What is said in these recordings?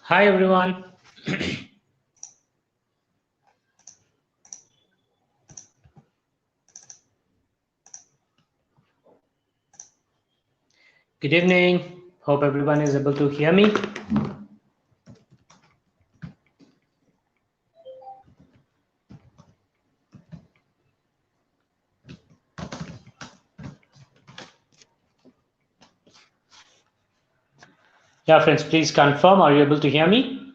Hi everyone. Good evening. Hope everyone is able to hear me. Yeah, friends, please confirm. Are you able to hear me?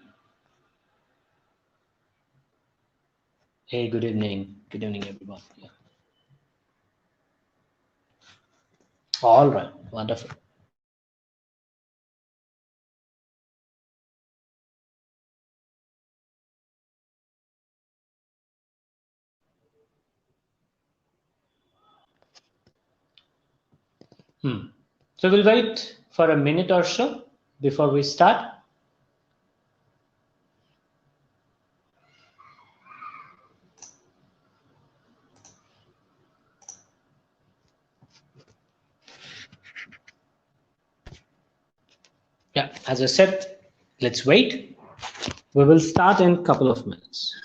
Hey, good evening. Good evening, everyone. Yeah. All right. Wonderful. So we'll wait for a minute or so before we start. Yeah, as I said, let's wait. We will start in a couple of minutes.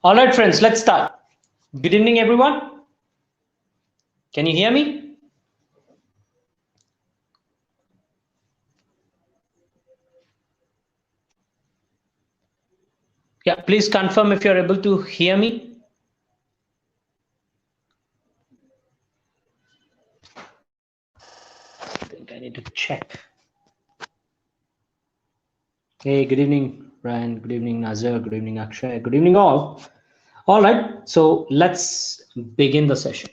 All right, friends, let's start. Good evening, everyone. Can you hear me? Yeah, please confirm if you're able to hear me. I think I need to check. Hey, good evening, Ryan. Good evening, Nazir. Good evening, Akshay. Good evening, all. All right, so let's begin the session.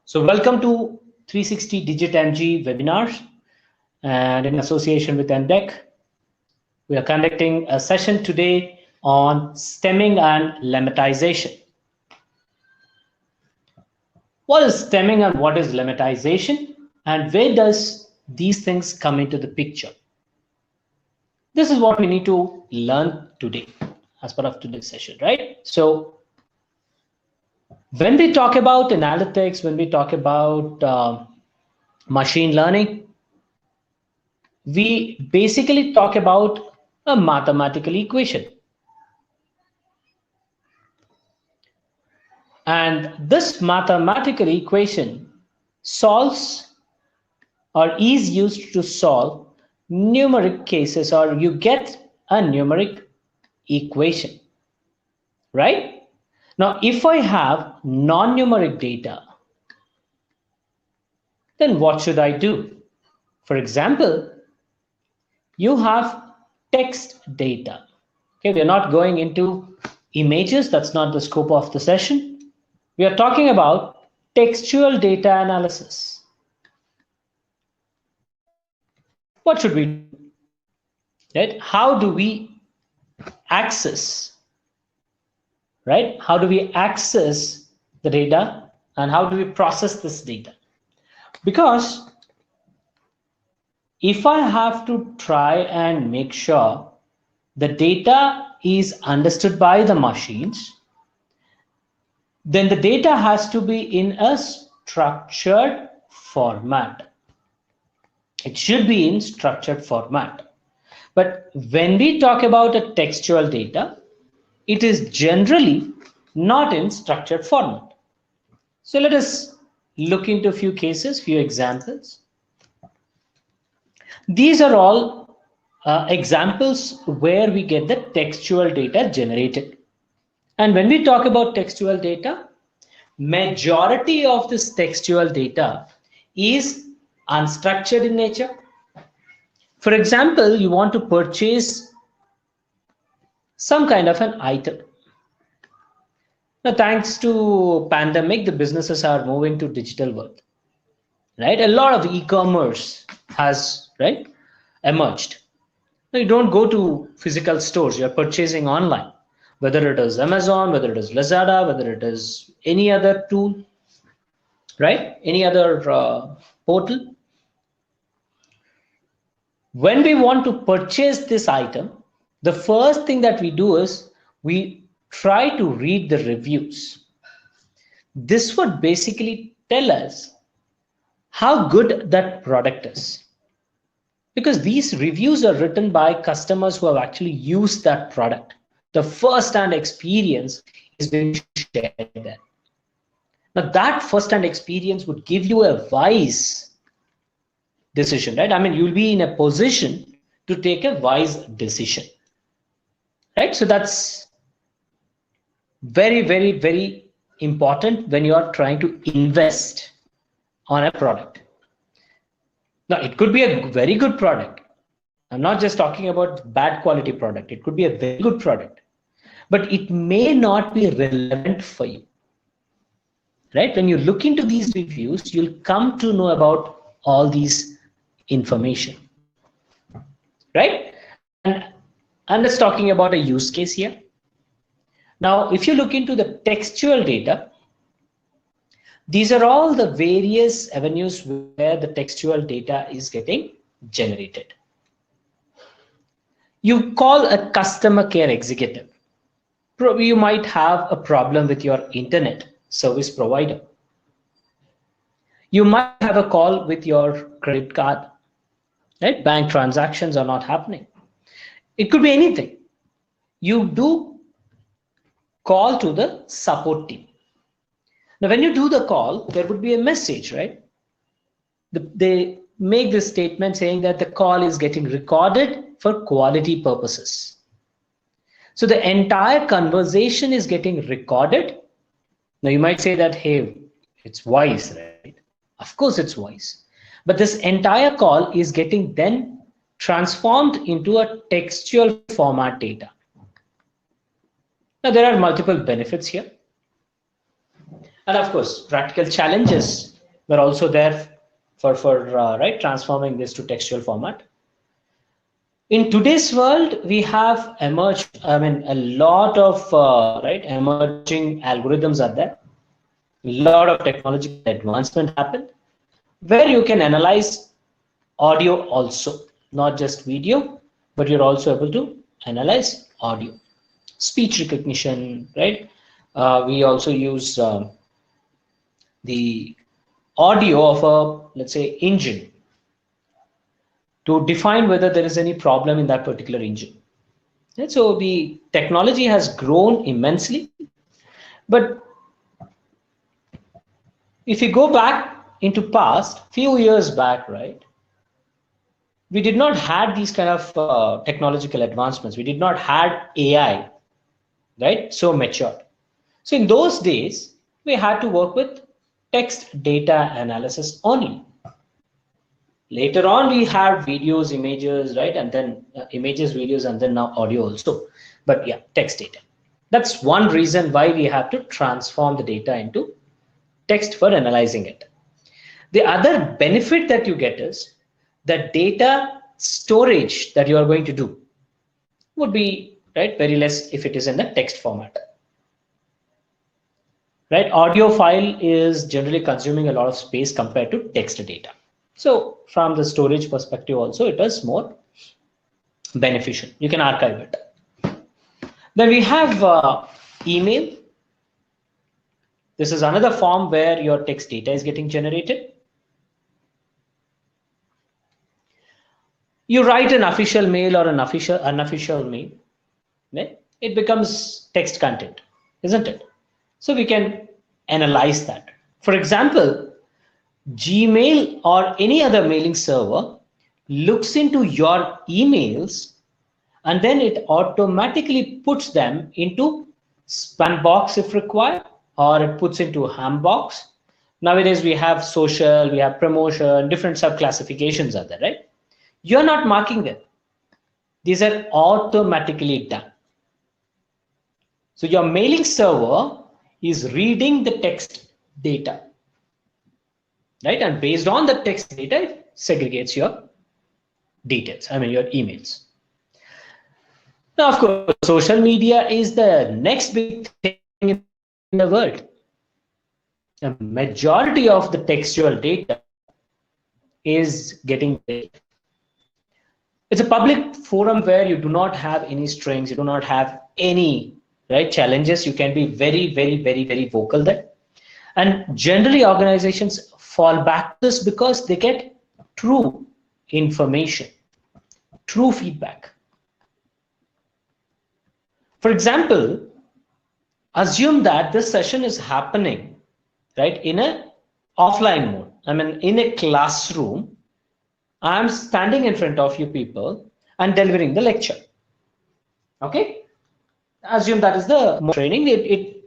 So welcome to 360 Digit MG webinars, and in association with MDEC, we are conducting a session today on stemming and lemmatization. What is stemming and what is lemmatization, and where does these things come into the picture? This is what we need to learn today as part of today's session, right? So when we talk about analytics, when we talk about machine learning, we basically talk about a mathematical equation. And this mathematical equation solves or is used to solve numeric cases, or you get a numeric equation, right? Now, if I have non-numeric data, then what should I do? For example, you have text data. Okay, we are not going into images. That's not the scope of the session. We are talking about textual data analysis. What should we do? Right? How do we access? Right? How do we access the data and how do we process this data? Because if I have to try and make sure the data is understood by the machines, then the data has to be in a structured format. It should be in structured format. But when we talk about a textual data, it is generally not in structured format. So let us look into a few cases, few examples. These are all examples where we get the textual data generated. And when we talk about textual data, majority of this textual data is unstructured in nature. For example, you want to purchase some kind of an item. Now, thanks to pandemic, the businesses are moving to digital world, right? A lot of e-commerce has, right, emerged. Now, you don't go to physical stores, you're purchasing online, whether it is Amazon, whether it is Lazada, whether it is any other tool, right? Any other portal. When we want to purchase this item, the first thing that we do is we try to read the reviews. This would basically tell us how good that product is, because these reviews are written by customers who have actually used that product. The first-hand experience is being shared there. Now, that first-hand experience would give you a wise decision, right? I mean, you'll be in a position to take a wise decision, right? So that's very, very, very important when you are trying to invest on a product. Now, it could be a very good product. I'm not just talking about bad quality product. It could be a very good product, but it may not be relevant for you, right? When you look into these reviews, you'll come to know about all these information, right? And I'm just talking about a use case here. Now, if you look into the textual data, these are all the various avenues where the textual data is getting generated. You call a customer care executive. Probably you might have a problem with your internet service provider. You might have a call with your credit card, right? Bank transactions are not happening. It could be anything. You do call to the support team. Now, when you do the call, there would be a message, right? They make this statement saying that the call is getting recorded for quality purposes. So the entire conversation is getting recorded. Now, you might say that, hey, it's voice, right? Of course, it's voice. But this entire call is getting then transformed into a textual format data. Now, there are multiple benefits here. And of course, practical challenges were also there for right, transforming this to textual format. In today's world, we have emerged, I mean, a lot of right, emerging algorithms are there. A lot of technological advancement happened, where you can analyze audio also, not just video, but you're also able to analyze audio, speech recognition, right? We also use the audio of a, let's say, engine to define whether there is any problem in that particular engine. And so the technology has grown immensely, but if you go back into past few years back, right, we did not had these kind of technological advancements. We did not had AI, right, so matured. So in those days, we had to work with text data analysis only. Later on, we had videos, images, right, and then images, videos, and then now audio also. But yeah, text data. That's one reason why we have to transform the data into text for analyzing it. The other benefit that you get is the data storage that you are going to do would be, right, very less if it is in the text format. Right, audio file is generally consuming a lot of space compared to text data. So from the storage perspective also, it is more beneficial. You can archive it. Then we have email. This is another form where your text data is getting generated. You write an official mail or an unofficial mail, right? It becomes text content, isn't it? So we can analyze that. For example, Gmail or any other mailing server looks into your emails and then it automatically puts them into spam box if required, or it puts into ham box. Nowadays we have social, we have promotion, different sub classifications are there, right? You're not marking them. These are automatically done. So your mailing server is reading the text data, right? And based on the text data, it segregates your details, I mean your emails. Now, of course, social media is the next big thing in the world. The majority of the textual data is getting deleted. It's a public forum where you do not have any strings, you do not have any, right, challenges. You can be very, very, very, very vocal there. And generally organizations fall back to this because they get true information, true feedback. For example, assume that this session is happening, right, in a offline mode. I mean, in a classroom, I'm standing in front of you people and delivering the lecture. Okay? Assume that is the training.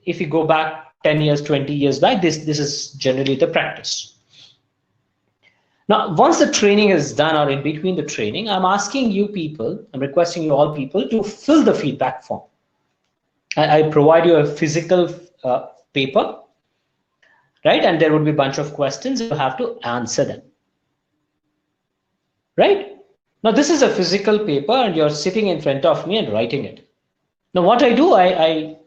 If you go back 10 years, 20 years back, this is generally the practice. Now, once the training is done or in between the training, I'm asking you people, I'm requesting you all people to fill the feedback form. I provide you a physical paper, right? And there would be a bunch of questions. You have to answer them, right? Now, this is a physical paper and you're sitting in front of me and writing it. Now, what I do, I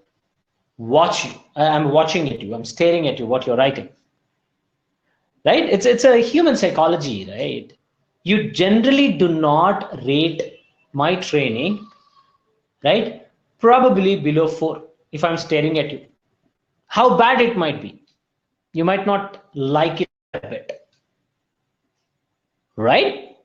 watch you. I'm watching at you. I'm staring at you, what you're writing, right? It's a human psychology, right? You generally do not rate my training, right? Probably below 4 if I'm staring at you. How bad it might be. You might not like it a bit, right?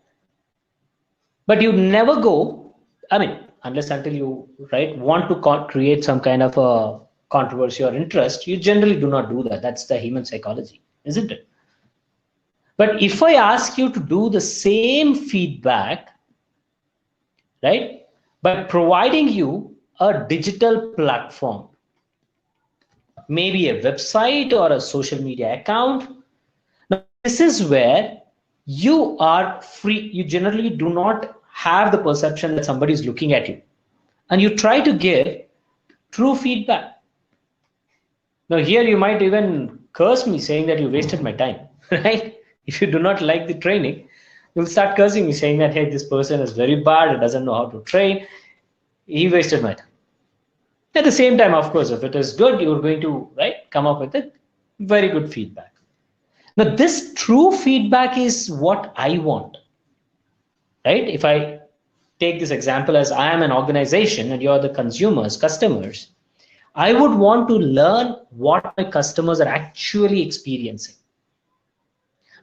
But you never go, I mean, unless until you, right, want to create some kind of a controversy or interest, you generally do not do that. That's the human psychology, isn't it? But if I ask you to do the same feedback, right, by providing you a digital platform, maybe a website or a social media account, now this is where you are free. You generally do not have the perception that somebody is looking at you, and you try to give true feedback. Now here you might even curse me saying that you wasted my time, right? If you do not like the training, you'll start cursing me saying that, hey, this person is very bad, he doesn't know how to train, he wasted my time. At the same time, of course, if it is good, you're going to, right, come up with a very good feedback. Now, this true feedback is what I want, right? If I take this example as I am an organization and you're the consumers, customers, I would want to learn what my customers are actually experiencing,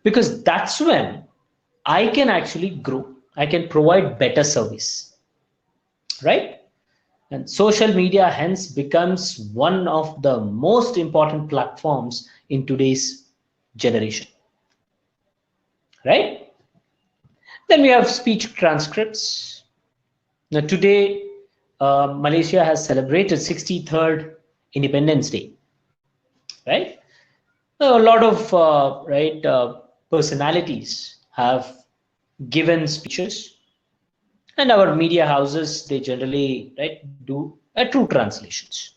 because that's when I can actually grow. I can provide better service, right? And social media hence becomes one of the most important platforms in today's generation, right? Then we have speech transcripts. Now today, Malaysia has celebrated 63rd Independence Day, right? A lot of personalities have given speeches, and our media houses they generally do a true translations.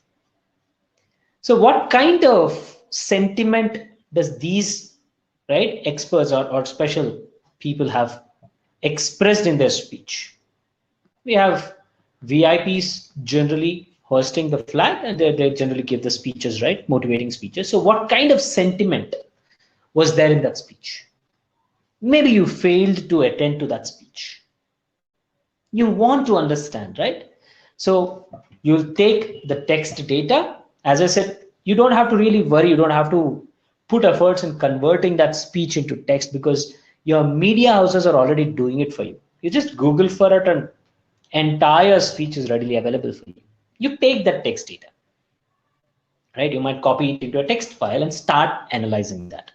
So what kind of sentiment does these experts or special people have expressed in their speech? We have VIPs generally hosting the flag, and they generally give the speeches, right? Motivating speeches. So what kind of sentiment was there in that speech? Maybe you failed to attend to that speech. You want to understand, right? So you take the text data. As I said, you don't have to really worry. You don't have to put efforts in converting that speech into text because your media houses are already doing it for you. You just Google for it and entire speech is readily available for you. You take that text data, right? You might copy it into a text file and start analyzing that.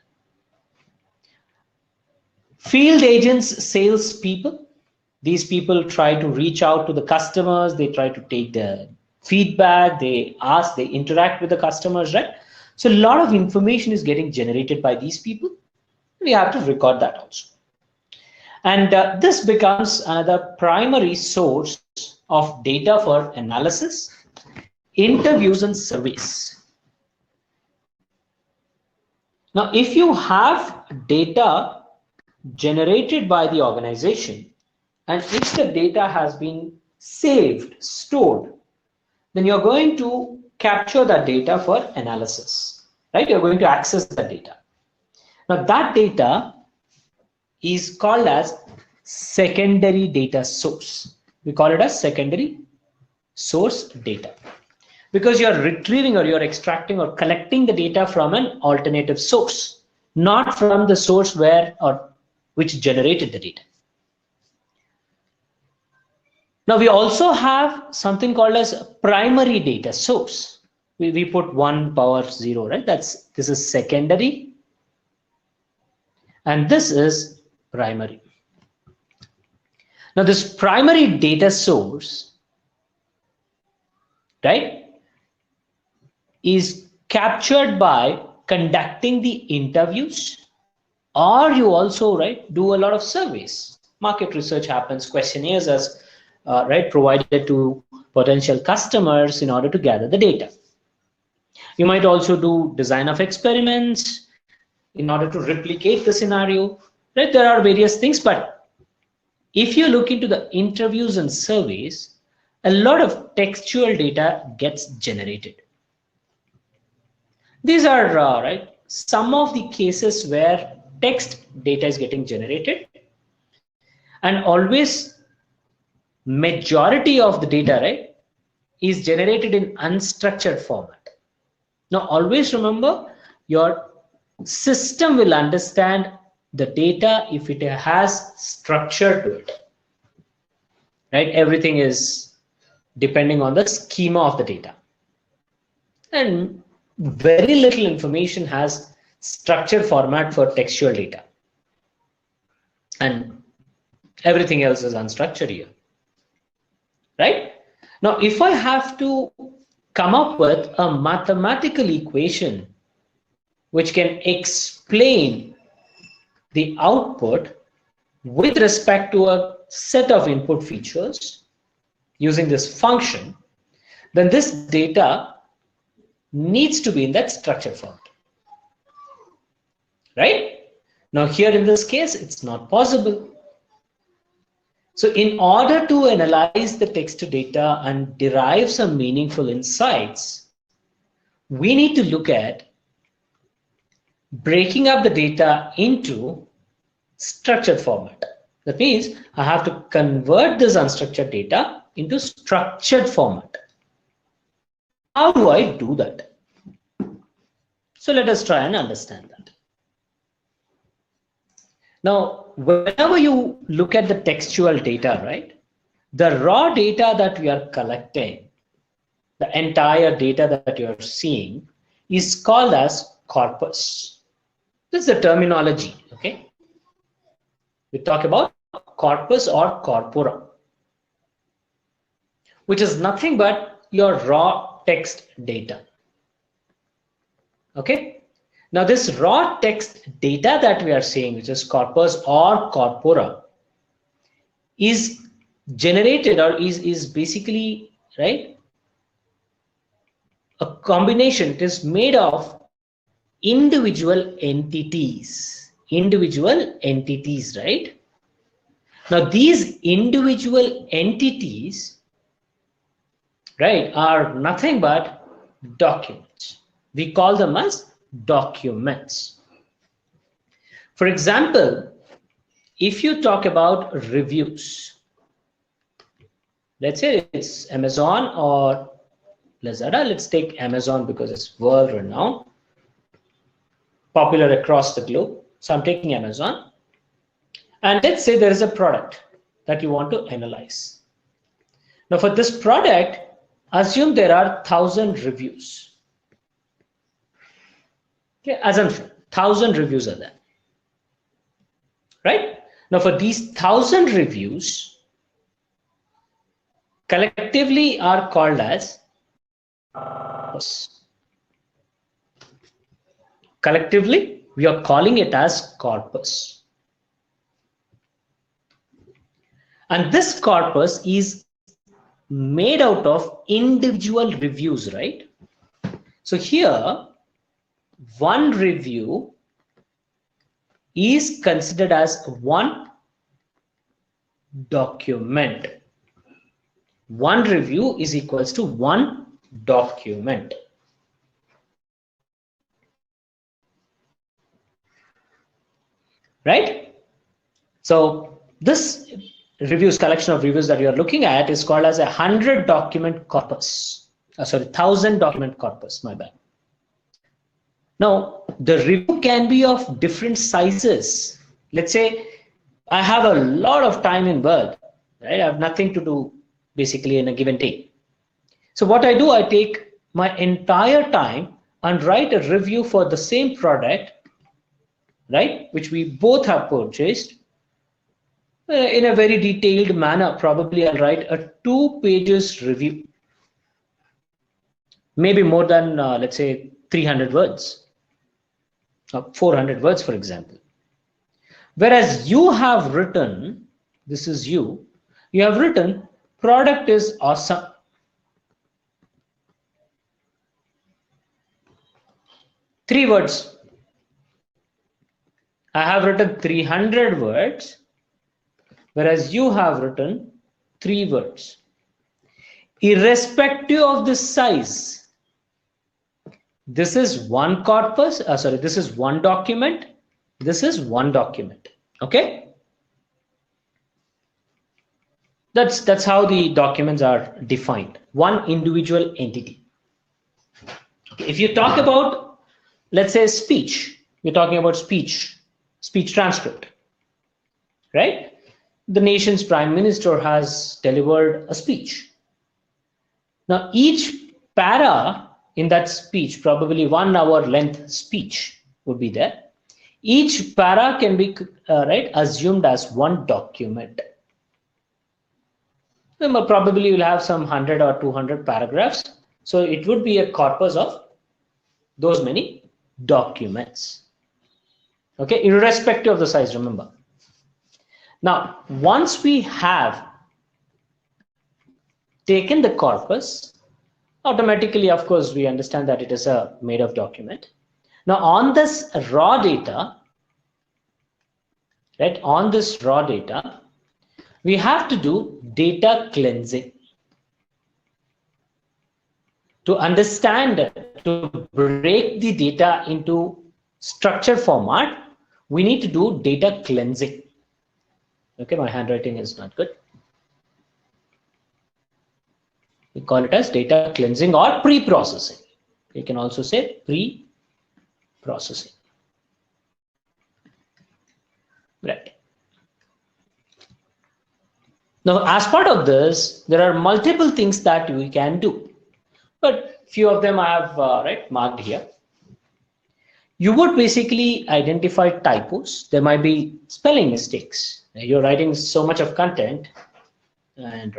Field agents, sales people, these people try to reach out to the customers, they try to take the feedback, they ask, they interact with the customers, right? So a lot of information is getting generated by these people. We have to record that also. And this becomes another primary source of data for analysis, interviews, and surveys. Now, if you have data generated by the organization, and if the data has been saved, stored, then you're going to capture that data for analysis, right? You're going to access that data. Now, that data is called as secondary data source. We call it as secondary source data because you're retrieving or you're extracting or collecting the data from an alternative source, not from the source where or which generated the data. Now we also have something called as primary data source. We put 1 power 0, right? This is secondary and this is primary. Now this primary data source, right, is captured by conducting the interviews, or you also do a lot of surveys. Market research happens, questionnaires as provided to potential customers in order to gather the data. You might also do design of experiments in order to replicate the scenario, right? There are various things, but if you look into the interviews and surveys, a lot of textual data gets generated. These are some of the cases where text data is getting generated, and always majority of the data is generated in unstructured format. Now always remember, your system will understand the data if it has structure to it, right? Everything is depending on the schema of the data, and very little information has structured format for textual data, and everything else is unstructured here, right? Now if I have to come up with a mathematical equation which can explain the output with respect to a set of input features using this function, then this data needs to be in that structured format, right? Now here in this case, it's not possible. So in order to analyze the text data and derive some meaningful insights, we need to look at breaking up the data into structured format. That means I have to convert this unstructured data into structured format. How do I do that? So let us try and understand that. Now, whenever you look at the textual data, right, the raw data that we are collecting, the entire data that you're seeing, is called as corpus. This is the terminology, okay? We talk about corpus or corpora, which is nothing but your raw text data. Okay. Now this raw text data that we are seeing, which is corpus or corpora, is generated or is basically, right, a combination. It is made of individual entities, right? Now these individual entities, right, are nothing but documents. We call them as documents. For example, if you talk about reviews, let's say it's Amazon or Lazada. Let's take Amazon because it's world renowned, popular across the globe. So I'm taking Amazon. And let's say there is a product that you want to analyze. Now for this product, assume there are 1,000 reviews. Okay, assumption, 1,000 reviews are there. Right? Now for these 1,000 reviews, collectively are called as corpus. Collectively, we are calling it as corpus. And this corpus is made out of individual reviews, right? So here, one review is considered as one document. One review is equals to one document. Right? So this reviews, collection of reviews that you are looking at, is called as a 100 document corpus. Sorry, 1,000 document corpus, my bad. Now, the review can be of different sizes. Let's say I have a lot of time in Word, right? I have nothing to do basically in a given day. So what I do, I take my entire time and write a review for the same product, right, which we both have purchased, in a very detailed manner. Probably I'll write a 2 pages review, maybe more than let's say 300 words, 400 words, for example. Whereas you have written, this is you have written, product is awesome. Three words. I have written 300 words, whereas you have written 3 words. Irrespective of the size, this is one corpus, sorry, this is one document, this is one document. Okay, that's how the documents are defined, one individual entity. Okay. If you talk about, let's say, speech, we're talking about speech transcript, right? The nation's prime minister has delivered a speech. Now each para in that speech, probably 1 hour length speech would be there. Each para can be right, assumed as one document. Remember, probably you'll have some 100 or 200 paragraphs. So it would be a corpus of those many documents. Okay, irrespective of the size, remember. Now, once we have taken the corpus, automatically, of course, we understand that it is a made of document. Now, on this raw data, right, on this raw data, we have to do data cleansing. To understand, to break the data into structured format, we need to do data cleansing. Okay, my handwriting is not good. We call it as data cleansing or pre-processing. You can also say pre-processing. Right. Now, as part of this, there are multiple things that we can do, but few of them I have marked here. You would basically identify typos. There might be spelling mistakes. You're writing so much of content, and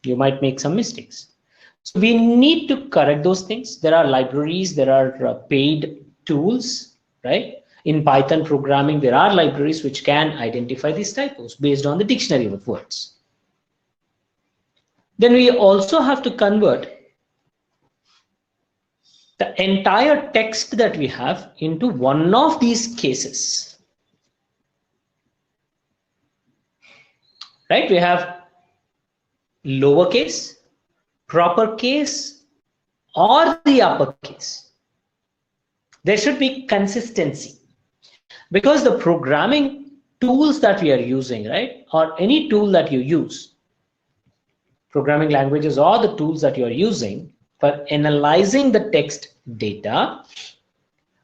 you might make some mistakes. So we need to correct those things. There are libraries, there are paid tools, right? In Python programming, there are libraries which can identify these typos based on the dictionary of words. Then we also have to convert the entire text that we have into one of these cases. Right? We have lowercase, proper case, or the uppercase. There should be consistency, because the programming tools that we are using, right, or any tool that you use, programming languages or the tools that you are using for analyzing the text data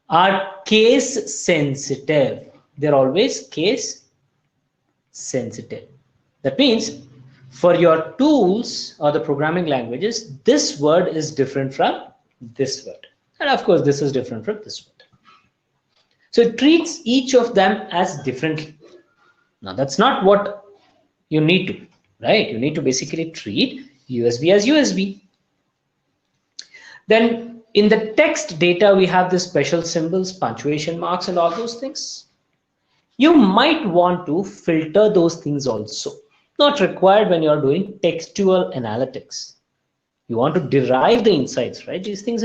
are case sensitive. They're always case sensitive. That means for your tools or the programming languages, this word is different from this word. And of course, this is different from this word. So it treats each of them as differently. Now, that's not what you need to, right? You need to basically treat USB as USB. Then in the text data, we have the special symbols, punctuation marks, and all those things. You might want to filter those things also. Not required when you're doing textual analytics. You want to derive the insights, right? These things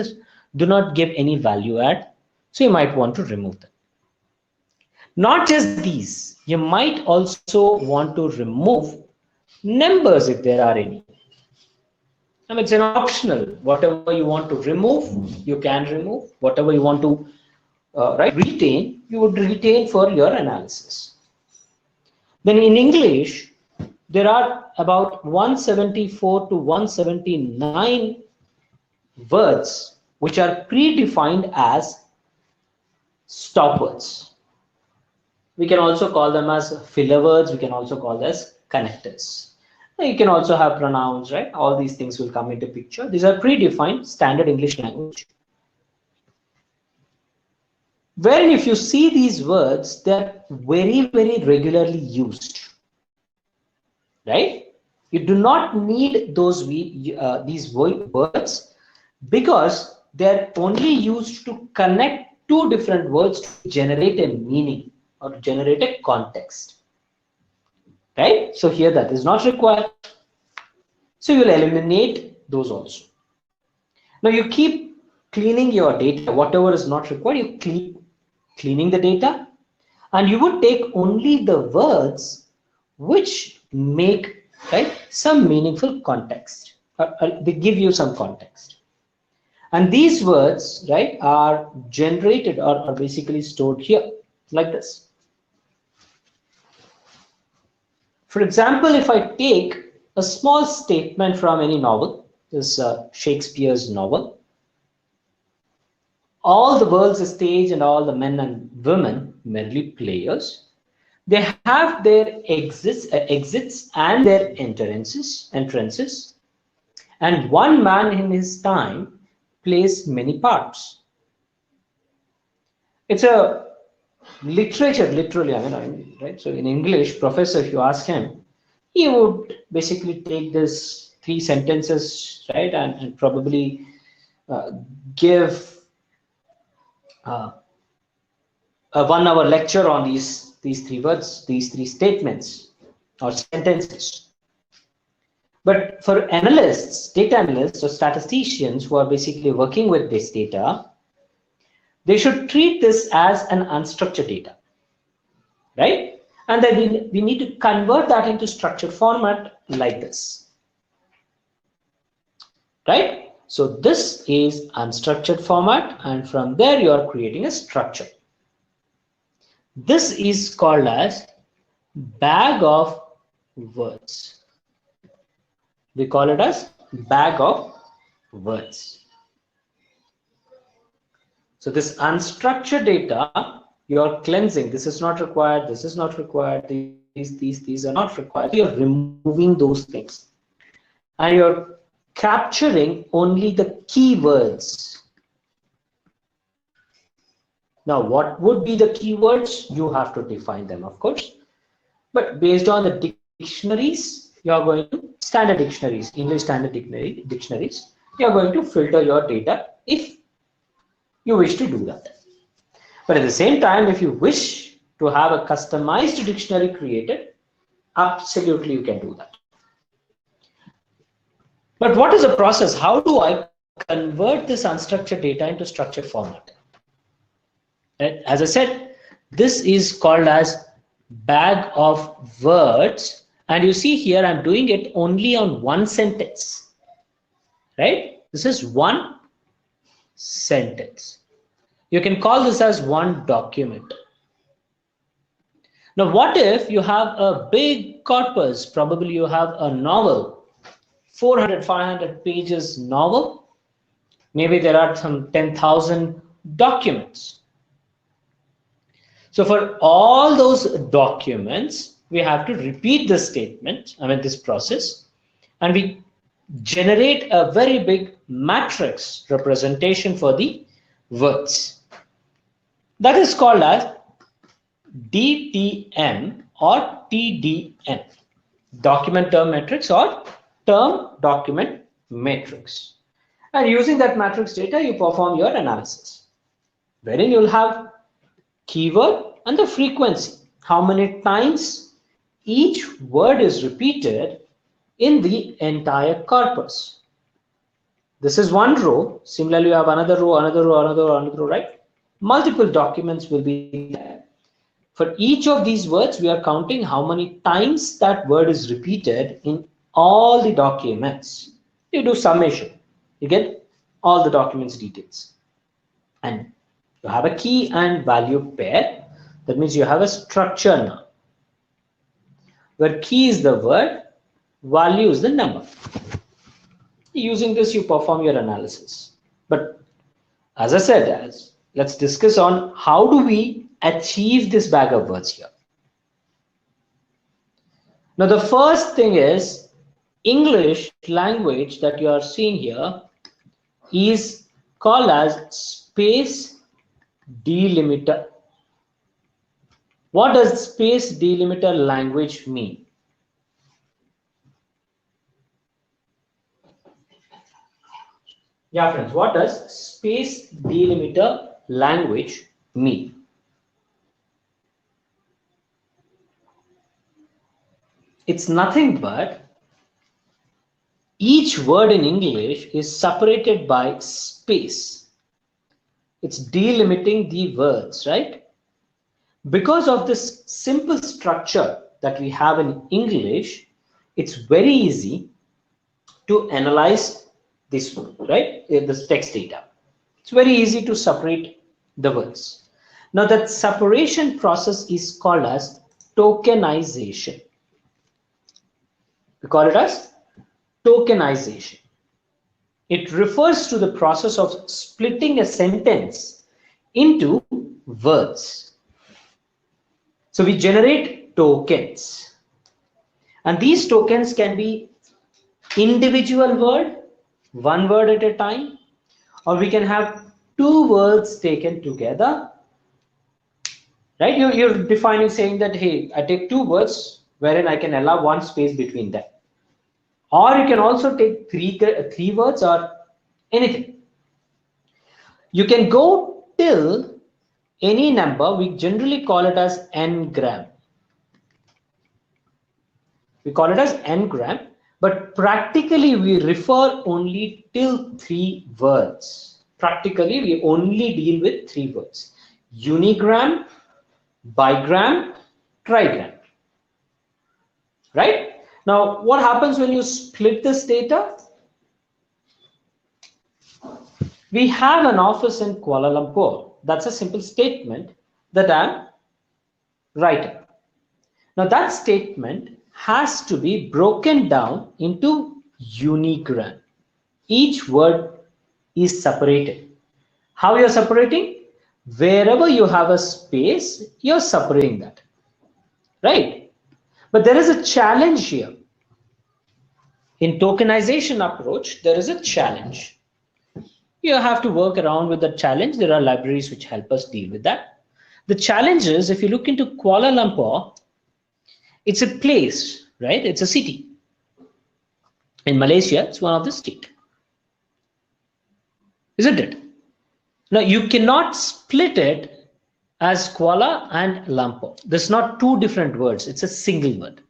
do not give any value add, so you might want to remove them. Not just these, you might also want to remove numbers if there are any. It's an optional. Whatever you want to remove, you can remove. Whatever you want to retain, you would retain for your analysis. Then in English, there are about 174 to 179 words which are predefined as stop words. We can also call them as filler words. We can also call them as connectors. You can also have pronouns, right? All these things will come into picture. These are predefined standard English language. Wherein if you see these words, they're very, very regularly used, right? You do not need these words because they're only used to connect two different words to generate a meaning or to generate a context, right? So here that is not required. So you will eliminate those also. Now you keep cleaning your data. Whatever is not required, you keep cleaning the data, and you would take only the words which make some meaningful context. They give you some context. And these words are generated or are basically stored here like this. For example, if I take a small statement from any novel, this Shakespeare's novel, all the world's a stage and all the men and women merely players. They have their exits and their entrances, and one man in his time plays many parts. It's a literature, literally. Right? So in English, professor, if you ask him, he would basically take this 3 sentences, right, and probably give a 1-hour lecture on these 3 words, these 3 statements or sentences. But for analysts, data analysts or statisticians who are basically working with this data, they should treat this as an unstructured data, right? And then we need to convert that into structured format like this, right? So this is unstructured format, and from there you are creating a structure. This is called as bag of words. We call it as bag of words. So this unstructured data You're cleansing. This is not required. This is not required. These are not required. So you're removing those things, and you're capturing only the keywords. Now, what would be the keywords? You have to define them, of course. But based on the dictionaries, you are going to standard dictionaries, English standard dictionaries. You are going to filter your data if you wish to do that. But at the same time, if you wish to have a customized dictionary created, absolutely you can do that. But what is the process? How do I convert this unstructured data into structured format? As I said, this is called as bag of words. And you see here, I'm doing it only on one sentence, right? This is one sentence. You can call this as one document. Now, what if you have a big corpus? Probably you have a novel, 400, 500 pages novel. Maybe there are some 10,000 documents. So for all those documents, we have to repeat this statement, this process, and we generate a very big matrix representation for the words. That is called as DTM or TDM, document term matrix or term document matrix. And using that matrix data, you perform your analysis, wherein you'll have keyword and the frequency, how many times each word is repeated in the entire corpus. This is one row. Similarly, you have another row, another row, another row, right? Multiple documents will be there. For each of these words, we are counting how many times that word is repeated in all the documents. You do summation, you get all the documents details. And you have a key and value pair. That means you have a structure now, where key is the word, value is the number. Using this, you perform your analysis. But as I said, let's discuss on how do we achieve this bag of words here. Now, the first thing is English language that you are seeing here is called as space delimiter. What does space delimiter language mean? Yeah, friends, what does space delimiter language mean? It's nothing but each word in English is separated by space. It's delimiting the words, right? Because of this simple structure that we have in English, it's very easy to analyze this one, right? This text data. It's very easy to separate the words. Now that separation process is called as tokenization. We call it as tokenization. It refers to the process of splitting a sentence into words. So we generate tokens, and these tokens can be individual word, one word at a time, or we can have two words taken together, right? You're defining, saying that, hey, I take two words wherein I can allow one space between them. Or you can also take three words or anything. You can go till any number. We generally call it as n-gram. We call it as n-gram, but practically we refer only till 3 words. Practically we only deal with 3 words: unigram, bigram, trigram. Right? Now, what happens when you split this data? We have an office in Kuala Lumpur. That's a simple statement that I'm writing. Now, that statement has to be broken down into unigram. Each word is separated. How you're separating? Wherever you have a space, you're separating that, right? But there is a challenge here. In tokenization approach, there is a challenge. You have to work around with the challenge. There are libraries which help us deal with that. The challenge is, if you look into Kuala Lumpur, it's a place, right? It's a city. In Malaysia, it's one of the state, isn't it? Now, you cannot split it as Kuala and Lumpur. There's not two different words. It's a single word.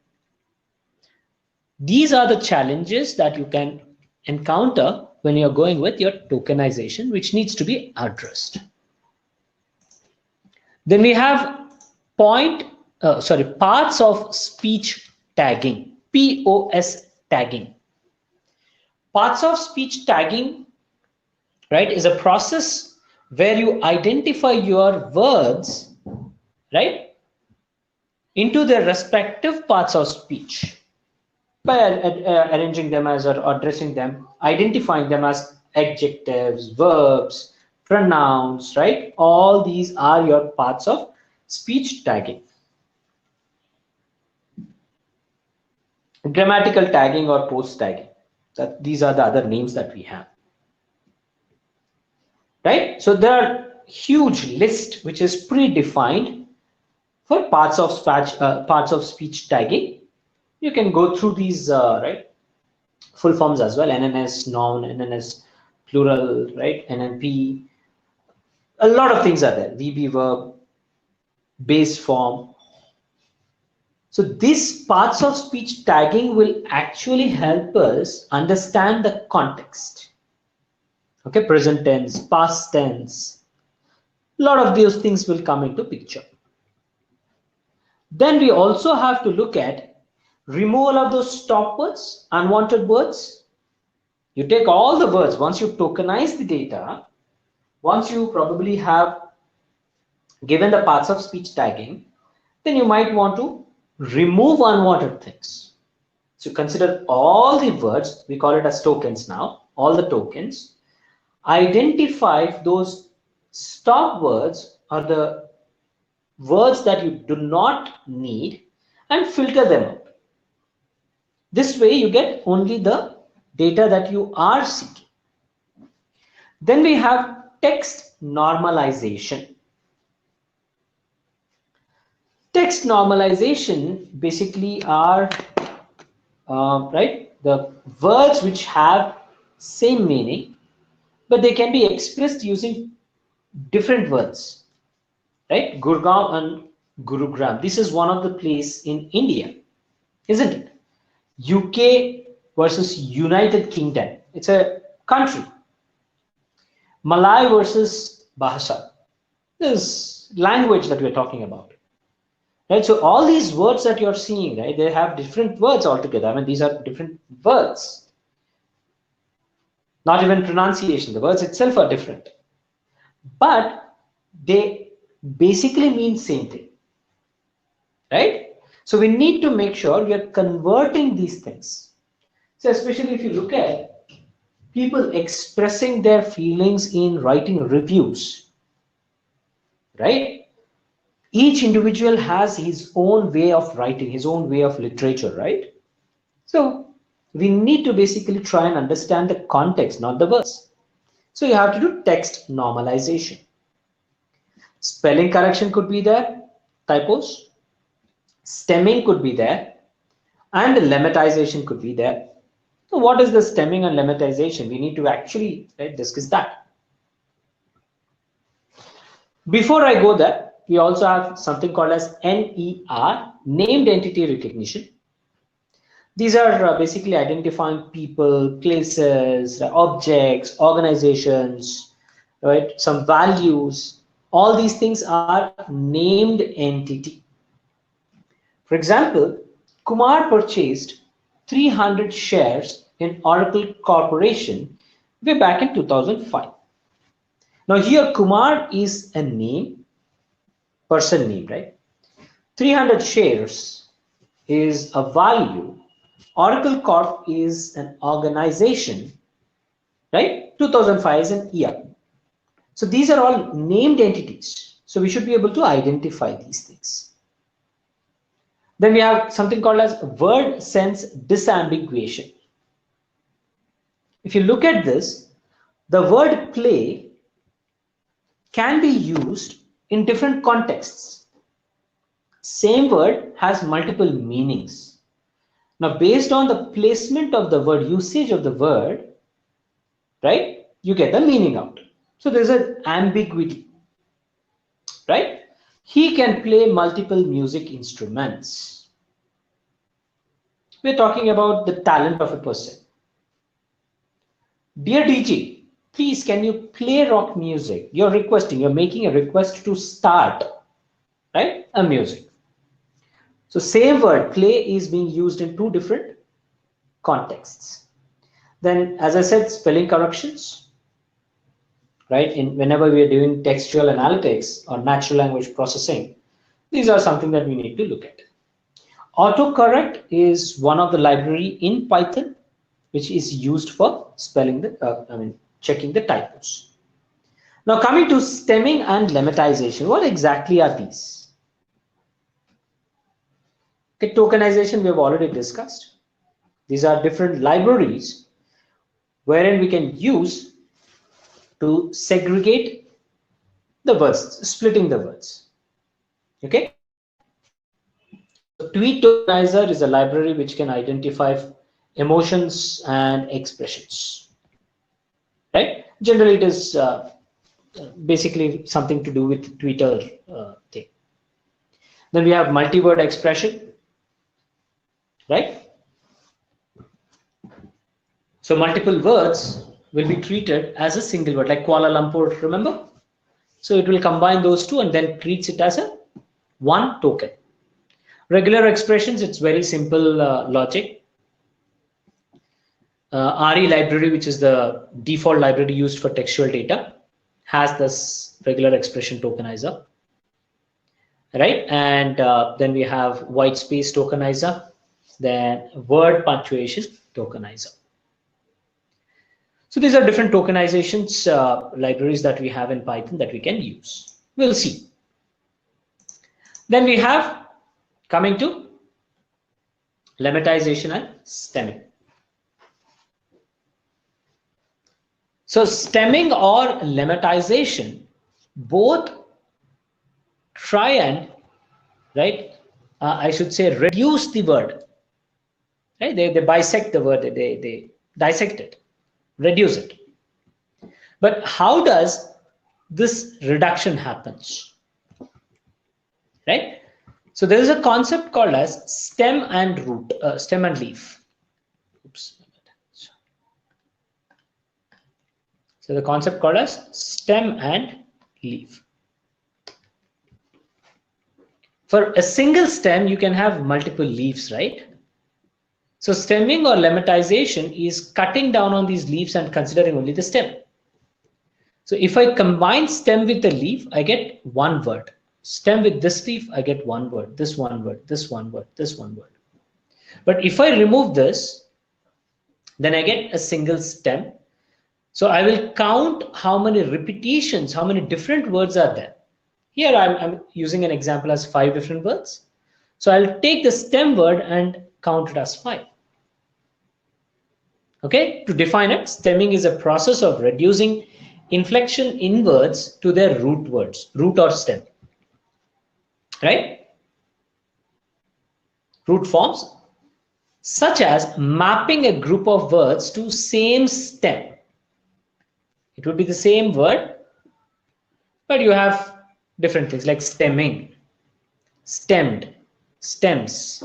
These are the challenges that you can encounter when you're going with your tokenization, which needs to be addressed. Then we have parts of speech tagging, POS tagging. Parts of speech tagging, right, is a process where you identify your words, right, into their respective parts of speech by arranging them as, or addressing them, identifying them as adjectives, verbs, pronouns, right? All these are your parts of speech tagging. Grammatical tagging or post tagging. These are the other names that we have. Right? So there are huge list which is predefined for parts of speech tagging. You can go through these right, full forms as well: NNS, noun, NNS, plural, right, NNP. A lot of things are there: VB, verb, base form. So these parts of speech tagging will actually help us understand the context. Okay, present tense, past tense. A lot of those things will come into picture. Then we also have to look at removal of those stop words, unwanted words. You take all the words, once you tokenize the data, once you probably have given the parts of speech tagging, then you might want to remove unwanted things. So consider all the words, we call it as tokens now, all the tokens, identify those stop words or the words that you do not need and filter them out. This way you get only the data that you are seeking. Then we have text normalization. Text normalization basically are right, the words which have same meaning, but they can be expressed using different words, right? Gurgaon and Gurugram. This is one of the place in India, isn't it? UK versus United Kingdom. It's a country. Malay versus Bahasa. This language that we're talking about. Right, so all these words that you're seeing, right, they have different words altogether. I mean, these are different words. Not even pronunciation. The words itself are different. But they basically mean same thing. Right? So we need to make sure we are converting these things. So especially if you look at people expressing their feelings in writing reviews, right? Each individual has his own way of writing, his own way of literature, right? So we need to basically try and understand the context, not the words. So you have to do text normalization. Spelling correction could be there, typos. Stemming could be there, and lemmatization could be there. So what is the stemming and lemmatization? We need to actually discuss that. Before I go there, we also have something called as NER, named entity recognition. These are basically identifying people, places, objects, organizations, right? Some values. All these things are named entity. For example, Kumar purchased 300 shares in Oracle Corporation way back in 2005. Now here Kumar is a name, person name, right? 300 shares is a value. Oracle Corp is an organization, right? 2005 is an year. So these are all named entities. So we should be able to identify these things. Then we have something called as word sense disambiguation. If you look at this, the word play can be used in different contexts. Same word has multiple meanings. Now, based on the placement of the word, usage of the word, right, you get the meaning out. So there's an ambiguity, right? He can play multiple music instruments. We're talking about the talent of a person. Dear DJ, please can you play rock music? You're requesting, you're making a request to start, right, a music. So same word, play, is being used in two different contexts. Then, as I said, spelling corrections, right? Whenever we are doing textual analytics or natural language processing, these are something that we need to look at. Autocorrect is one of the library in Python, which is used for spelling checking the typos. Now coming to stemming and lemmatization, what exactly are these? Okay, tokenization we have already discussed. These are different libraries wherein we can use to segregate the words, splitting the words. Okay. So tweet tokenizer is a library which can identify emotions and expressions. Right. Generally, it is basically something to do with Twitter thing. Then we have multi-word expression. Right. So multiple words will be treated as a single word, like Kuala Lumpur, remember? So it will combine those two and then treats it as a one token. Regular expressions, it's very simple logic. RE library, which is the default library used for textual data, has this regular expression tokenizer, right? And then we have white space tokenizer, then word punctuation tokenizer. So these are different tokenizations libraries that we have in Python that we can use. We'll see. Then we have coming to lemmatization and stemming. So stemming or lemmatization both try and, right, I should say reduce the word, right? They bisect the word, they dissect it, reduce it. But how does this reduction happens, right? So there is a concept called as stem and root, stem and leaf. Oops. So the concept called as stem and leaf. For a single stem, you can have multiple leaves, right? So stemming or lemmatization is cutting down on these leaves and considering only the stem. So if I combine stem with the leaf, I get one word. Stem with this leaf, I get one word, this one word, this one word, this one word. But if I remove this, then I get a single stem. So I will count how many repetitions, how many different words are there. Here I'm using an example as 5 different words. So I'll take the stem word and count it as 5. Okay, to define it, stemming is a process of reducing inflection in words to their root words, root or stem, right? Root forms, such as mapping a group of words to same stem. It would be the same word, but you have different things like stemming, stemmed, stems.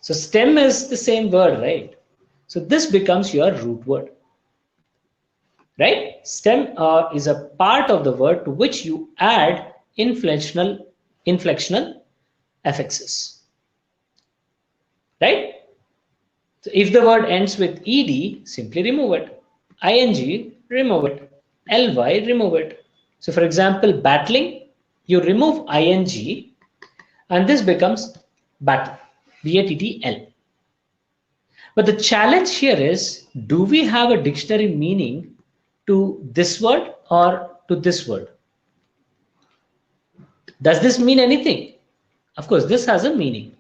So stem is the same word, right? So this becomes your root word, right? Stem is a part of the word to which you add inflectional affixes, right? So if the word ends with ed, simply remove it. Ing, remove it. Ly, remove it. So for example, battling, you remove ing and this becomes battle, B-A-T-T-L. But the challenge here is, do we have a dictionary meaning to this word or to this word. Does this mean anything? Of course, this has a meaning.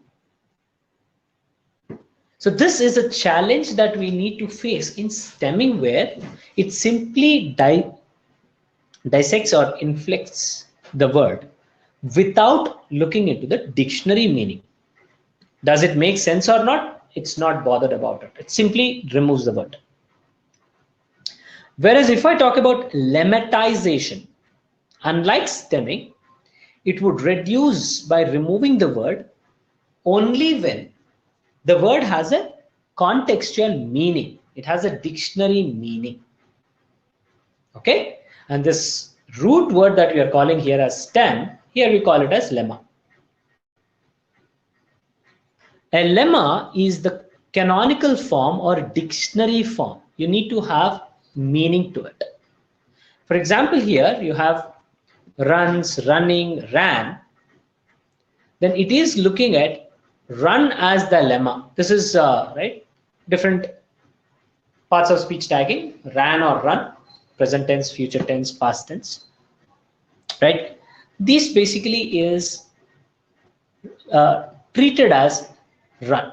So this is a challenge that we need to face in stemming, where it simply dissects or inflects the word without looking into the dictionary meaning. Does it make sense or not? It's not bothered about it. It simply removes the word. Whereas if I talk about lemmatization, unlike stemming, it would reduce by removing the word only when the word has a contextual meaning. It has a dictionary meaning. Okay? And this root word that we are calling here as stem, here we call it as lemma. A lemma is the canonical form or dictionary form. You need to have meaning to it. For example, here you have runs, running, ran. Then it is looking at run as the lemma. This is right, different parts of speech tagging: ran or run, present tense, future tense, past tense. Right? This basically is treated as run.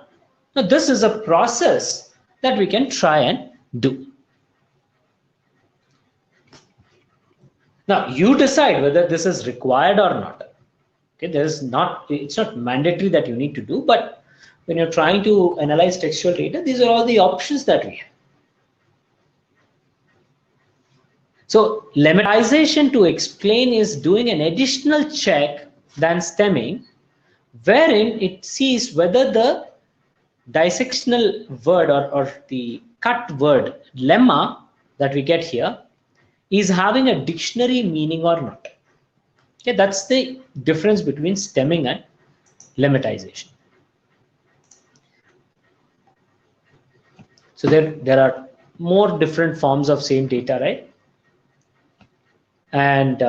Now, this is a process that we can try and do. Now, you decide whether this is required or not. Okay, it's not mandatory that you need to do, but when you're trying to analyze textual data, these are all the options that we have. So lemmatization, to explain, is doing an additional check than stemming, wherein it sees whether the dissectional word or the cut word lemma that we get here is having a dictionary meaning or not. Okay, that's the difference between stemming and lemmatization. So there are more different forms of same data, right? And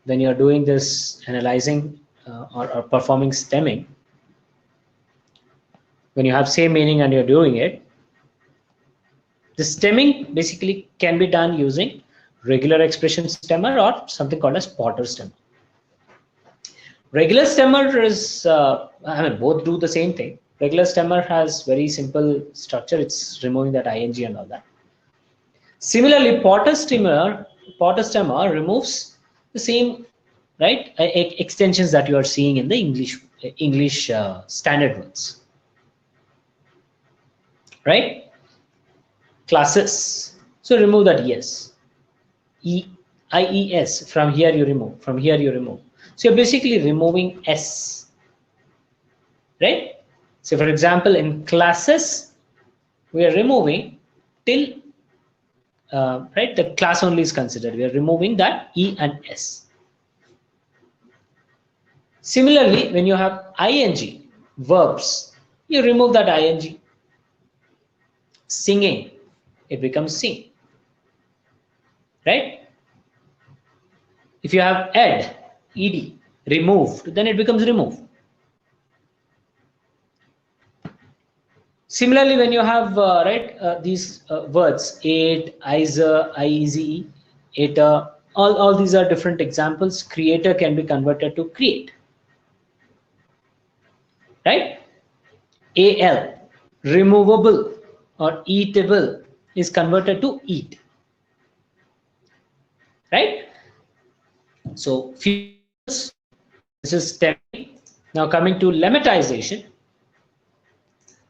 when you're doing this analyzing or performing stemming, when you have same meaning and you're doing it, the stemming basically can be done using regular expression stemmer or something called as Potter stemmer. Regular stemmer is, both do the same thing. Regular stemmer has very simple structure. It's removing that ing and all that. Similarly, Potter stemmer removes the same, right, extensions that you are seeing in the English standard words, right? Classes. So remove that yes. IES, from here you remove, from here you remove. So you're basically removing S, right? So for example, in classes, we are removing till, right, the class only is considered. We are removing that E and S. Similarly, when you have ing verbs, you remove that ing. Singing, it becomes sing, right? If you have ed removed, then it becomes remove. Similarly, when you have these words ate, iser, ize, eta, all these are different examples. Creator can be converted to create, right? Al, removable or eatable, is converted to eat, right? So few words, this is stemming. Now coming to lemmatization.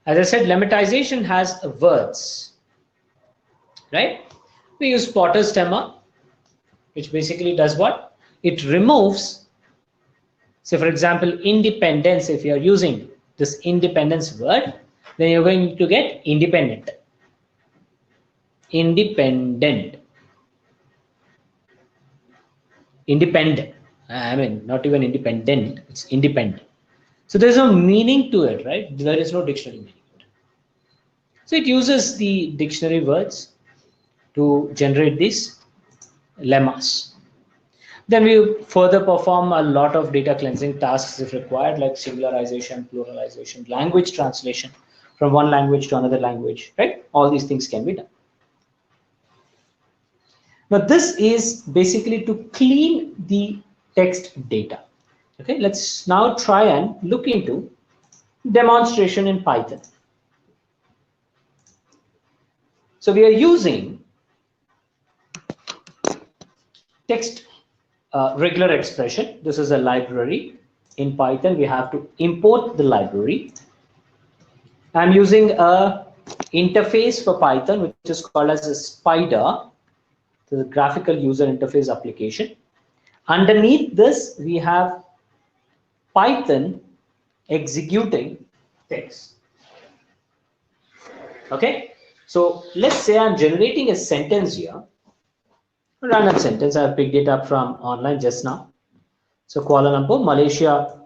As I said, lemmatization has words, right? We use Potter stemma, which basically does what? It removes, say for example, independence. If you are using this independence word, then you're going to get independent. Independent. Independent. Not even independent, it's independent. So there's no meaning to it, right? There is no dictionary meaning to it. So it uses the dictionary words to generate these lemmas. Then we further perform a lot of data cleansing tasks if required, like singularization, pluralization, language translation from one language to another language, right? All these things can be done. Now this is basically to clean the text data. Okay, let's now try and look into demonstration in Python. So we are using text regular expression. This is a library in Python. We have to import the library. I'm using a interface for Python, which is called as a Spider, the graphical user interface application. Underneath this, we have Python executing text. Okay, so let's say I'm generating a sentence here, a random sentence. I've picked it up from online just now. So Kuala Lumpur, Malaysia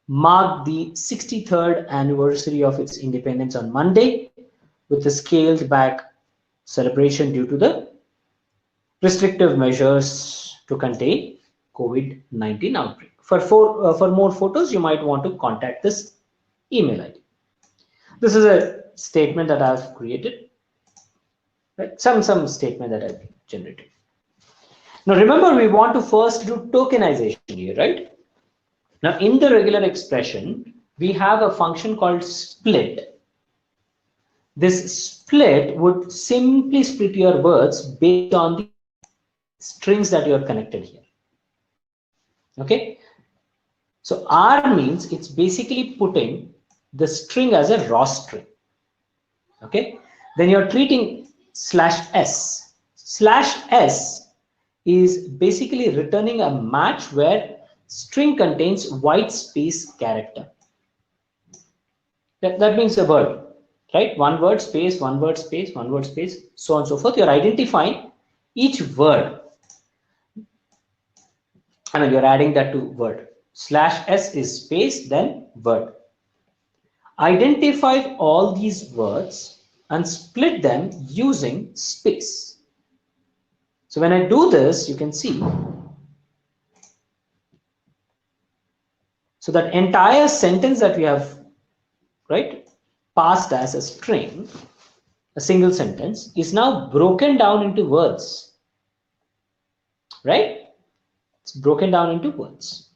marked the 63rd anniversary of its independence on Monday with a scaled back celebration due to the restrictive measures to contain COVID-19 outbreak. For more photos, you might want to contact this email ID. This is a statement that I've created, right? Some statement that I've generated. Now remember, we want to first do tokenization here, right? Now in the regular expression, we have a function called split. This split would simply split your words based on the strings that you are connected here. Okay, so R means it's basically putting the string as a raw string. Okay, then you're treating /s. /s is basically returning a match where string contains white space character. That means a word, right? One word space, one word space, one word space, so on and so forth. You're identifying each word. I mean, you're adding that to word. /s is space, then word. Identify all these words and split them using space. So when I do this, you can see, so that entire sentence that we have, right, passed as a string, a single sentence, is now broken down into words, right? It's broken down into words.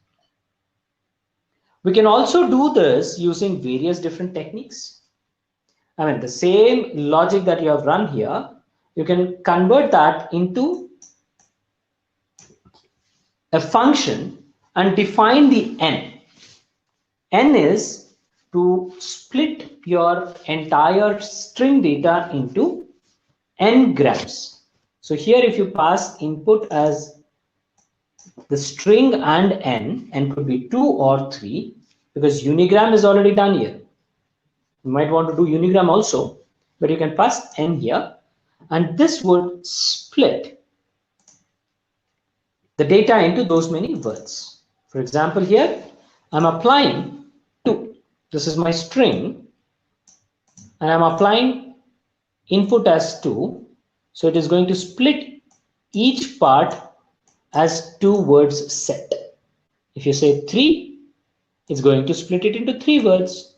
We can also do this using various different techniques. I mean, the same logic that you have run here, you can convert that into a function and define the n. N is to split your entire string data into n grams. So here if you pass input as the string and n could be 2 or 3, because unigram is already done here. You might want to do unigram also, but you can pass n here, and this would split the data into those many words. For example, here I'm applying 2. This is my string, and I'm applying input as 2. So it is going to split each part as 2 words set. If you say 3, it's going to split it into 3 words.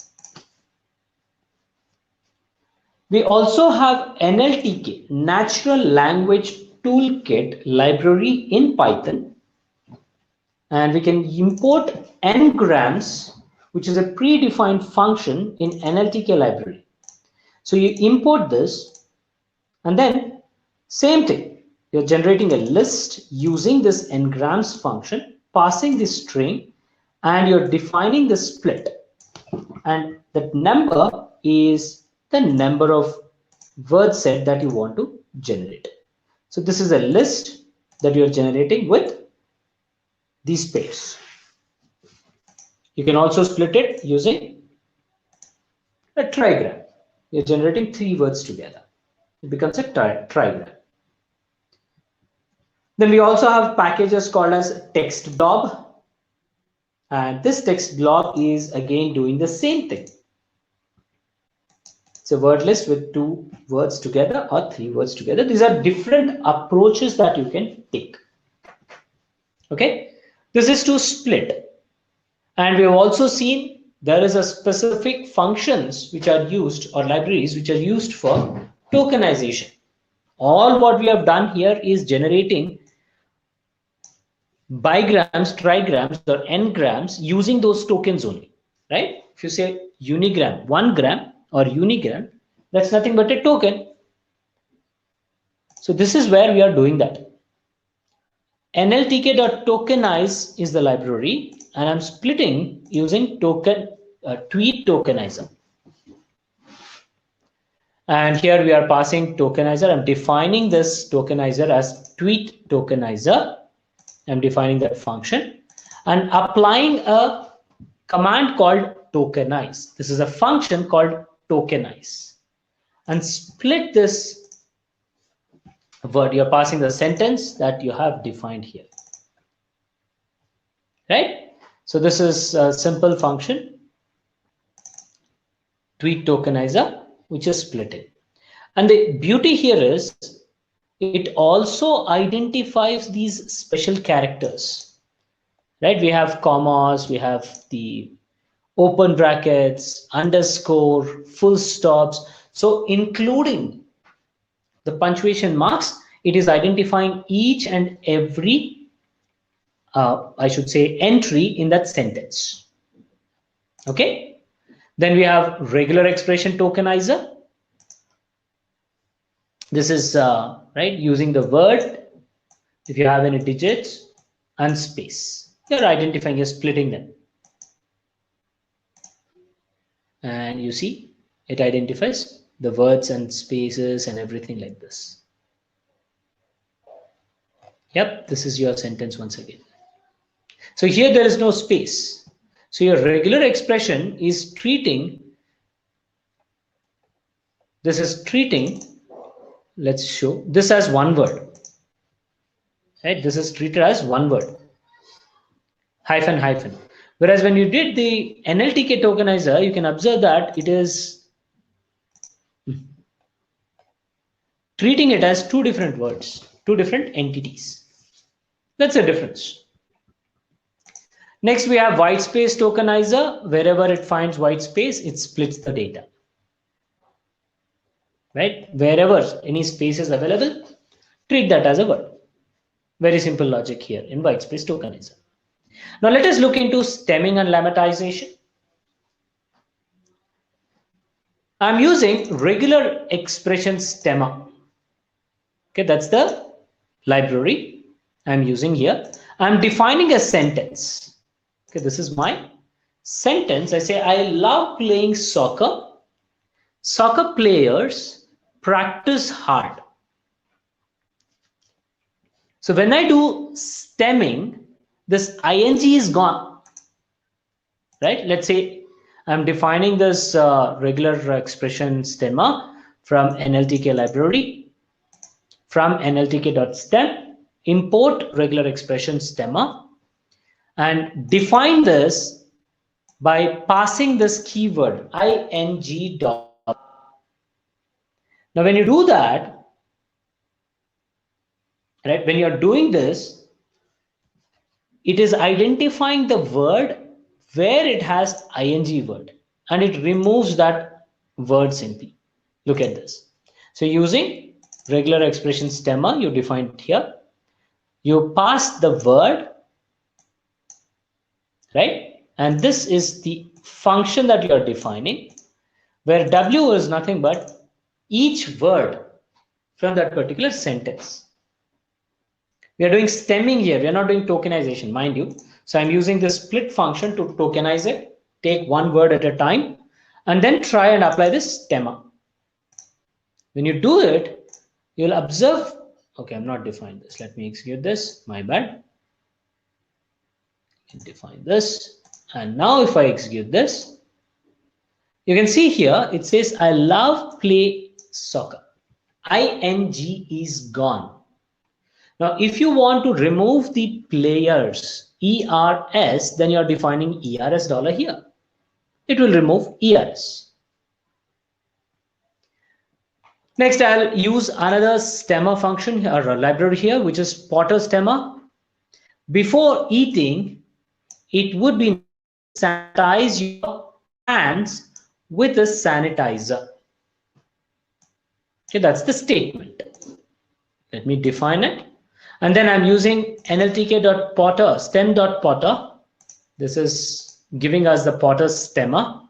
We also have NLTK, Natural Language Toolkit library in Python, and we can import ngrams, which is a predefined function in NLTK library. So you import this, and then same thing, you're generating a list using this ngrams function, passing the string, and you're defining the split, and that number is the number of word set that you want to generate. So this is a list that you're generating with these pairs. You can also split it using a trigram. You're generating 3 words together. It becomes a trigram. Then we also have packages called as text blob, and this text blob is again doing the same thing. It's a word list with 2 words together or 3 words together. These are different approaches that you can take. Okay, this is to split, and we have also seen there is a specific functions which are used, or libraries which are used for tokenization All what we have done here is generating bigrams, trigrams, or n-grams using those tokens only, right? If you say unigram, 1 gram or unigram, that's nothing but a token. So this is where we are doing that. nltk.tokenize is the library, and I'm splitting using tweet tokenizer. And here we are passing tokenizer. I'm defining this tokenizer as tweet tokenizer. I'm defining that function and applying a command called tokenize. This is a function called tokenize. And split this word. You're passing the sentence that you have defined here. Right? So this is a simple function, tweet tokenizer, which is splitting. And the beauty here is it also identifies these special characters, right? We have commas, we have the open brackets, underscore, full stops. So including the punctuation marks, it is identifying each and every, I should say, entry in that sentence. Okay. Then we have regular expression tokenizer. This is right, using the word, if you have any digits and space, you're identifying, you're splitting them. And you see, it identifies the words and spaces and everything like this. Yep, this is your sentence once again. So here there is no space. So your regular expression is treating, this is treating, let's show this as one word, right? This is treated as one word, hyphen, hyphen. Whereas when you did the NLTK tokenizer, you can observe that it is treating it as two different words, two different entities. That's the difference. Next, we have white space tokenizer. Wherever it finds white space, it splits the data. Right? Wherever any space is available, treat that as a word. Very simple logic here in white space tokenizer. Now let us look into stemming and lemmatization. I'm using regular expression stemmer. Okay, that's the library I'm using here. I'm defining a sentence. Okay, this is my sentence. I say, I love playing soccer. Soccer players practice hard. So when I do stemming, this ing is gone, right? Let's say I'm defining this regular expression stemmer from NLTK library, from nltk.stem, import regular expression stemmer, and define this by passing this keyword ing dot. Now when you do that, right, when you're doing this, it is identifying the word where it has ing word, and it removes that word simply. Look at this. So using regular expression stemmer, you define it here. You pass the word, right? And this is the function that you are defining, where W is nothing but each word from that particular sentence. We are doing stemming here. We are not doing tokenization, mind you. So I'm using this split function to tokenize it, take one word at a time, and then try and apply this stemmer. When you do it, you'll observe, okay, I'm not defined this. Let me execute this, my bad. You can define this. And now if I execute this, you can see here, it says, I love play soccer. ing is gone. Now, if you want to remove the players, ERS, then you're defining ERS dollar here. It will remove ERS. Next, I'll use another stemmer function or a library here, which is Potter stemmer. Before eating, it would be sanitize your hands with a sanitizer. Okay, that's the statement. Let me define it. And then I'm using nltk.potter, stem.potter. This is giving us the Potter stemma.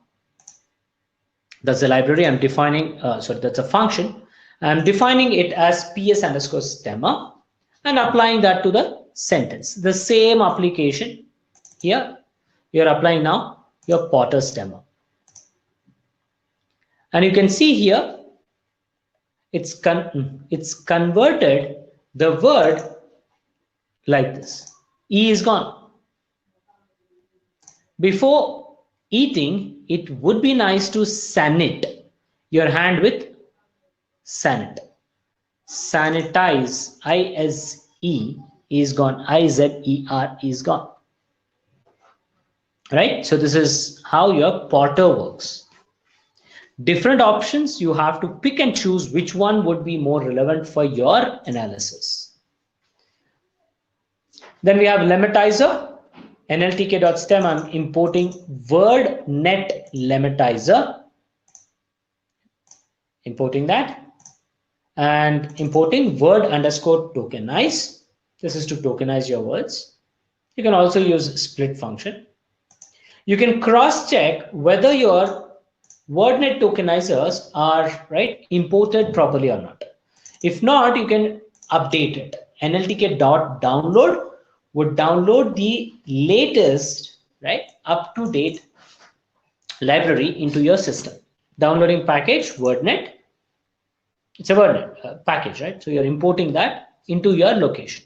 That's the library I'm defining, sorry, that's a function. I'm defining it as ps underscore stemma and applying that to the sentence. The same application here, you're applying now your Potter stemma. And you can see here, it's converted the word like this. E is gone. Before eating, it would be nice to sanit your hand with sanit. Sanitize, I-S-E is gone. I-Z-E-R is gone. Right? So this is how your Potter works. Different options, you have to pick and choose which one would be more relevant for your analysis. Then we have Lemmatizer, nltk.stem. I'm importing WordNet Lemmatizer, importing that, and importing word underscore tokenize. This is to tokenize your words. You can also use split function. You can cross check whether your WordNet tokenizers are imported properly or not. If not, you can update it. nltk.download would download the latest up-to-date library into your system. Downloading package WordNet. It's a WordNet package, right? So you're importing that into your location.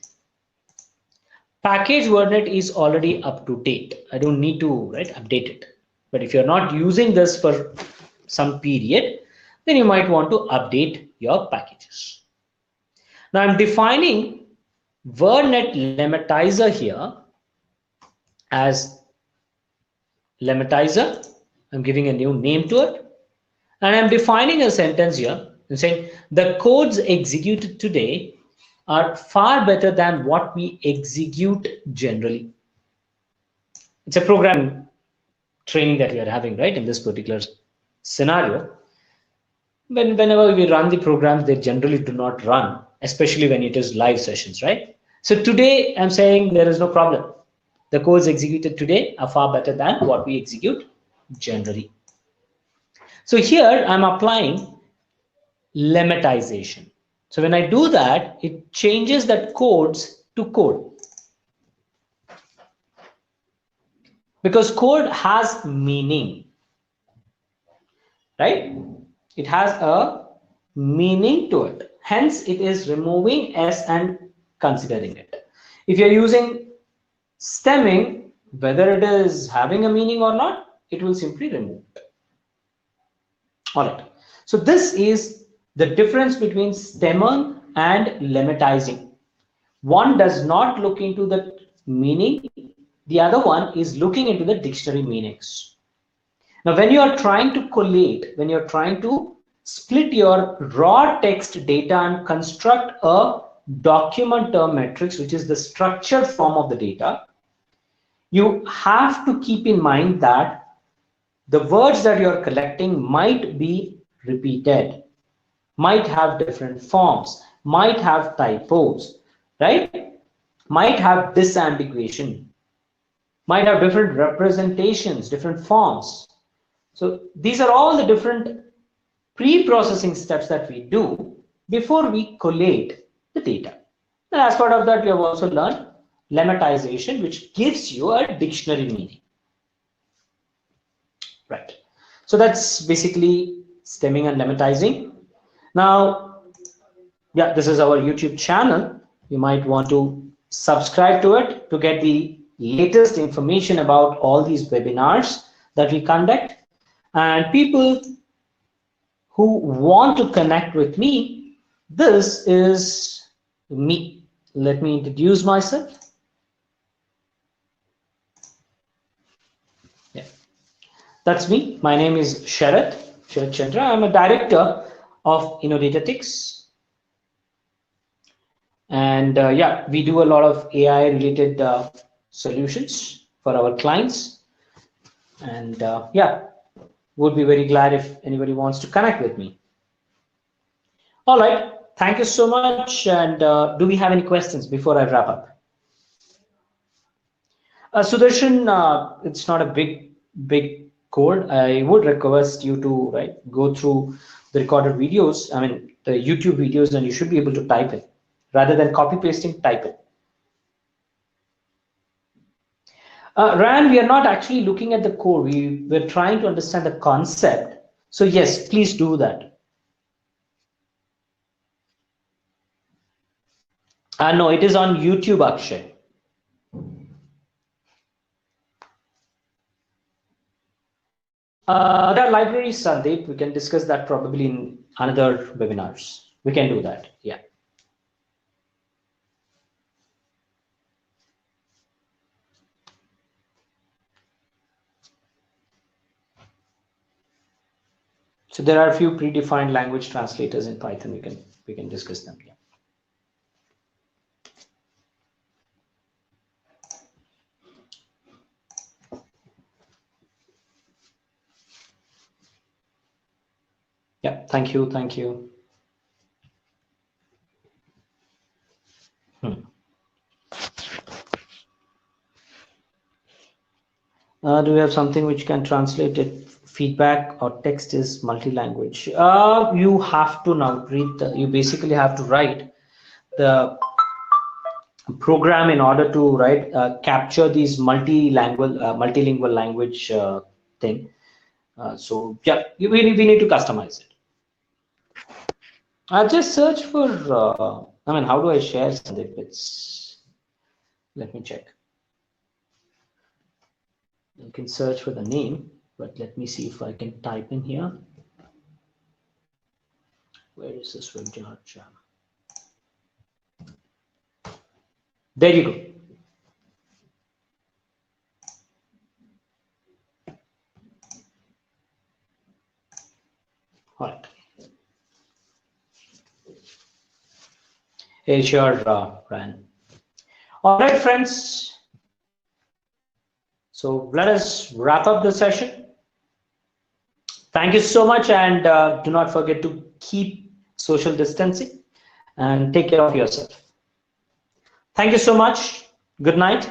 Package WordNet is already up to date. I don't need to update it. But if you're not using this for some period, then you might want to update your packages. Now I'm defining WordNet Lemmatizer here as Lemmatizer. I'm giving a new name to it. And I'm defining a sentence here and saying the codes executed today are far better than what we execute generally. It's a programming training that we are having, in this particular scenario. Whenever we run the programs, they generally do not run, especially when it is live sessions, right? So today I'm saying there is no problem. The codes executed today are far better than what we execute generally. So here I'm applying lemmatization. So when I do that, it changes that codes to code. Because code has meaning, right? It has a meaning to it. Hence, it is removing S and considering it. If you're using stemming, whether it is having a meaning or not, it will simply remove it. All right. So this is the difference between stemming and lemmatizing. One does not look into the meaning. The other one is looking into the dictionary meanings. Now, when you are trying to collate, when you're trying to split your raw text data and construct a document term matrix, which is the structured form of the data, you have to keep in mind that the words that you're collecting might be repeated, might have different forms, might have typos, right? Might have disambiguation, might have different representations, different forms. So these are all the different pre-processing steps that we do before we collate the data. And as part of that, we have also learned lemmatization, which gives you a dictionary meaning. Right. So that's basically stemming and lemmatizing. Now, yeah, this is our YouTube channel. You might want to subscribe to it to get the latest information about all these webinars that we conduct. And people who want to connect with me, this is me. Let me introduce myself. Yeah, that's me. My name is Sharat Chandra. I'm a director of InnoDataTix. And yeah, we do a lot of AI related solutions for our clients. And yeah, would be very glad if anybody wants to connect with me. All right. Thank you so much. And do we have any questions before I wrap up? Sudarshan, it's not a big code. I would request you to go through the recorded videos. I mean, the YouTube videos, and you should be able to type it rather than copy pasting. Type it. Rand, we are not actually looking at the code. We're trying to understand the concept. So yes, please do that. No, it is on YouTube, Akshay. There are libraries, Sandeep. We can discuss that probably in another webinars. We can do that. Yeah. So there are a few predefined language translators in Python. We can discuss them. Yeah. Yeah. Thank you. Thank you. Do we have something which can translate it? Feedback or text is multi-language. You have to now read you basically have to write the program in order to capture these multilingual language thing. So yeah, we need to customize it. I'll just search for. I mean, how do I share something? Let me check. You can search for the name, but let me see if I can type in here. Where is this web jam? There you go. All right. Here's your Ryan. All right, friends. So let us wrap up the session. Thank you so much, and do not forget to keep social distancing and take care of yourself. Thank you so much. Good night.